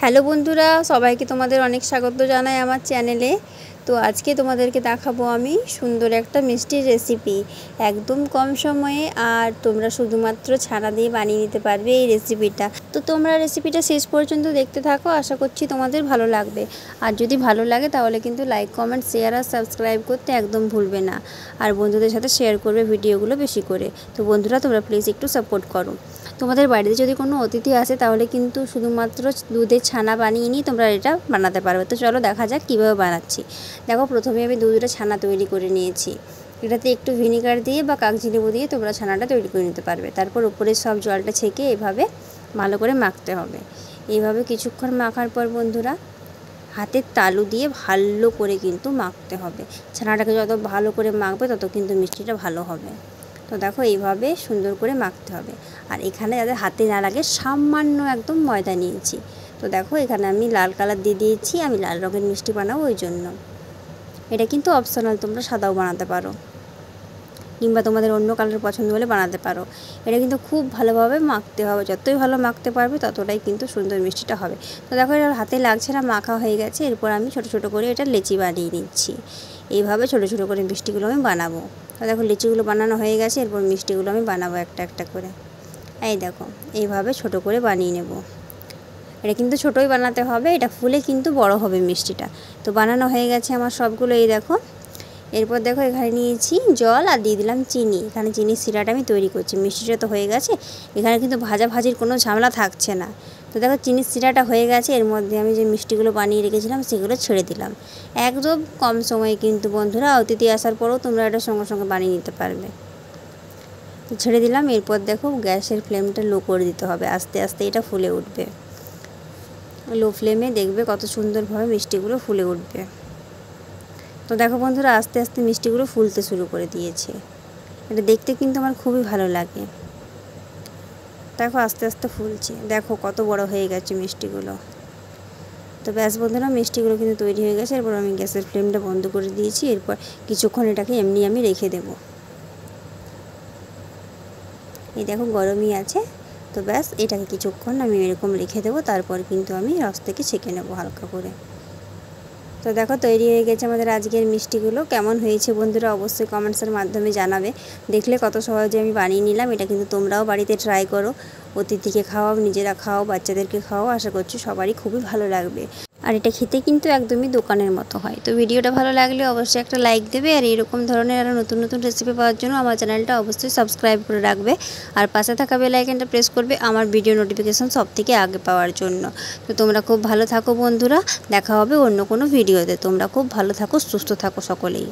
Hello বন্ধুরা, সবাইকে তোমাদের অনেক স্বাগত জানাই আমার চ্যানেলে। তো আজকে তোমাদেরকে দেখাবো আমি সুন্দর একটা মিষ্টির রেসিপি, একদম কম সময়ে। আর তোমরা শুধুমাত্র ছানা দিয়ে বানিয়ে নিতে পারবে এই রেসিপিটা। তো তোমরা রেসিপিটা শেষ পর্যন্ত দেখতে থাকো, আশা করছি তোমাদের ভালো লাগবে। আর যদি ভালো লাগে তাহলে কিন্তু লাইক, কমেন্ট, শেয়ার আর সাবস্ক্রাইব করতে একদম ভুলবে না। আর বন্ধুদের সাথে শেয়ার করবে ভিডিওগুলো বেশি করে। তো বন্ধুরা, তোমরা প্লিজ একটু সাপোর্ট করো। তোমাদের বাড়িতে যদি কোনো অতিথি আসে তাহলে কিন্তু শুধুমাত্র দুধের ছানা বানিয়ে নিয়ে তোমরা এটা বানাতে পারবে। তো চলো দেখা যাক কীভাবে বানাচ্ছি। দেখো, প্রথমে আমি দুধের ছানা তৈরি করে নিয়েছি। এটাতে একটু ভিনিগার দিয়ে বা কাগজি লেবু দিয়ে তোমরা ছানাটা তৈরি করে নিতে পারবে। তারপর উপরে সব জলটা ছেঁকে এভাবে ভালো করে মাখতে হবে। এইভাবে কিছুক্ষণ মাখার পর বন্ধুরা হাতের তালু দিয়ে ভালো করে কিন্তু মাখতে হবে। ছানাটাকে যত ভালো করে মাখবে তত কিন্তু মিষ্টিটা ভালো হবে। তো দেখো, এইভাবে সুন্দর করে মাখতে হবে। আর এখানে যাদের হাতে না লাগে সামান্য একদম ময়দা নিয়েছি। তো দেখো, এখানে আমি লাল কালার দিয়ে দিয়েছি। আমি লাল রঙের মিষ্টি বানাবো ওই জন্য। এটা কিন্তু অপশনাল, তোমরা সাদাও বানাতে পারো, কিংবা তোমাদের অন্য কালার পছন্দ হলে বানাতে পারো। এটা কিন্তু খুব ভালোভাবে মাখতে হবে। যতই ভালো মাখতে পারবে ততটাই কিন্তু সুন্দর মিষ্টিটা হবে। তো দেখো, এটা হাতে লাগছে না, মাখা হয়ে গেছে। এরপর আমি ছোট ছোট করে এটা লেচি বানিয়ে নিচ্ছি। এইভাবে ছোট ছোট করে মিষ্টিগুলো আমি বানাবো। তো দেখো, লিচিগুলো বানানো হয়ে গেছে। এরপর মিষ্টিগুলো আমি বানাবো একটা একটা করে। এই দেখো, এইভাবে ছোট করে বানিয়ে নেব। এটা কিন্তু ছোটোই বানাতে হবে, এটা ফুলে কিন্তু বড় হবে মিষ্টিটা। তো বানানো হয়ে গেছে আমার সবগুলো। এই দেখো, এরপর দেখো এখানে নিয়েছি জল আর দিয়ে দিলাম চিনি। এখানে চিনির সিরাটা আমি তৈরি করছি। মিষ্টিটা তো হয়ে গেছে, এখানে কিন্তু ভাজাভাজির কোনো ঝামেলা থাকছে না। তো দেখো, চিনির সিরাটা হয়ে গেছে। এর মধ্যে আমি যে মিষ্টিগুলো বানিয়ে রেখেছিলাম সেগুলো ছেড়ে দিলাম। একদম কম সময়ে কিন্তু বন্ধুরা, অতিথি আসার পরেও তোমরা এটা সঙ্গে সঙ্গে বানিয়ে নিতে পারবে। তো ছেড়ে দিলাম। এরপর দেখো, গ্যাসের ফ্লেমটা লো করে দিতে হবে। আস্তে আস্তে এটা ফুলে উঠবে। লো ফ্লেমে দেখবে কত সুন্দরভাবে মিষ্টিগুলো ফুলে উঠবে। তো দেখো বন্ধুরা, আস্তে আস্তে মিষ্টিগুলো ফুলতে শুরু করে দিয়েছে। এটা দেখতে কিন্তু আমার খুবই ভালো লাগে। দেখো, আস্তে আস্তে ফুলছে। দেখো কত বড় হয়ে গেছে মিষ্টিগুলো। তো ব্যাস বন্ধুরা, মিষ্টিগুলো কিন্তু তৈরি হয়ে গেছে। এরপর আমি গ্যাসের ফ্লেমটা বন্ধ করে দিয়েছি। এরপর কিছুক্ষণ এটাকে এমনি আমি রেখে দেব। এই দেখো, গরমই আছে। তো ব্যাস, এটাকে কিছুক্ষণ আমি এরকম রেখে দেবো। তারপর কিন্তু আমি রস থেকে ছেঁকে নেবো হালকা করে। তো দেখো, তৈরি হয়ে গেছে আমাদের আজকের মিষ্টিগুলো। কেমন হয়েছে বন্ধুরা অবশ্যই কমেন্টসের মাধ্যমে জানাবে। দেখলে কত সহজে আমি বানিয়ে নিলাম। এটা কিন্তু তোমরাও বাড়িতে ট্রাই করো। অতিথিকে খাওয়াও, নিজেরা খাও, বাচ্চাদেরকে খাওয়াও। আশা করছি সবারই খুবই ভালো লাগবে। আর এটা খেতে কিন্তু একদমই দোকানের মতো হয়। তো ভিডিওটা ভালো লাগলে অবশ্যই একটা লাইক দেবে। আর এরকম ধরনের আরও নতুন নতুন রেসিপি পাওয়ার জন্য আমার চ্যানেলটা অবশ্যই সাবস্ক্রাইব করে রাখবে। আর পাশে থাকা বেল আইকনটা প্রেস করবে আমার ভিডিও নোটিফিকেশন সবথেকে আগে পাওয়ার জন্য। তো তোমরা খুব ভালো থাকো বন্ধুরা, দেখা হবে অন্য কোনো ভিডিওতে। তোমরা খুব ভালো থাকো, সুস্থ থাকো সকলেই।